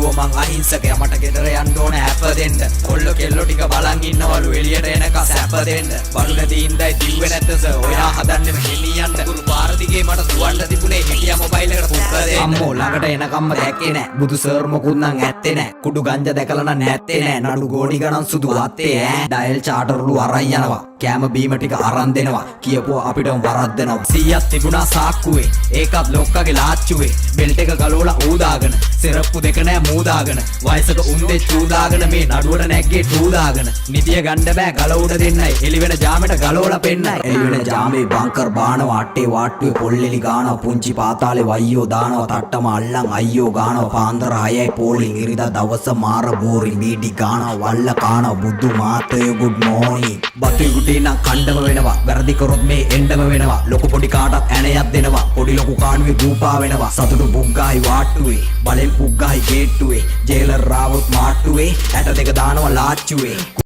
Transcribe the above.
යාළුවෝ මං අහිංසකයා මට ගෙදර යන්න ඕන හැප දෙන්න කොල්ල කෙල්ලෝ ටික බලන් ඉන්නවලු එළියට එනකන් සැප දෙන්න බඩු නැති ඉඳයි දිව්වේ නැත්තස ඔයා හදන්නෙම හෙලියන්න ගුරු පාර දිගේ මට දුවන්න තිබුණේ හිටියා මොබයිල් එකට පුක්ක දෙන්න අම්මෝ ළඟට එනකම්ම දැක්කේ නෑ බුදු සර් මොකුත් නම් ඇත්තේ නෑ කුඩු ගංජා දැකලා නම් නැත්තේ නෑ නඩු ගෝණි ගණන් සුදු වත්තේ ඈ ඩයල් චාටර්ලු අරන් යනවා කෑම බීම ටික අරන් දෙනවා කියපුවා අපිටම වරද්දනවා 100ක් තිබුණා සාක්කුවේ ඒකත් ලොක්කගේ ලාච්චුවේ බෙල්ට් එක ගලවලා ඌදාගෙන සෙරප්පු දෙක නෑ මූදාගෙන වයසක උන්දේ චූදාගෙන මේ නඩුවට නැග්ගේ ටූදාගෙන නිදිය ගන්න බෑ ගල උඩ දෙන්නයි එලි වෙන ජාමෙට ගලවලා පෙන්නයි එලි වෙන ජාමේ බංකර් බානවා අට්ටේ වාට්ටුවේ පොල්ලෙලි ගානවා පුංචි පාතාලේ වයියෝ දානවා තට්ටම අල්ලන් අයියෝ ගානවා පාන්දර 6යි පෝලිං ඉරිදා දවස මාර බෝරින් බීඩි ගානවා වල්ල කානවා බුදු මාතේ ගුඩ් මෝර්නිං බතු නම් කණ්ඩම වෙනවා වැරදි කරොත් මේ එන්නම වෙනවා ලොකු පොඩි කාටත් ඇණයක් දෙනවා පොඩි ලොකු කාණුවේ ගූපා වෙනවා සතුටු බුග්ගායි වාට්ටුවේ බලෙන් පුග්ගායි ගේට්ටුවේ ජේලර් රාවොත් මාට්ටුවේ 62 දානවා ලාච්චුවේ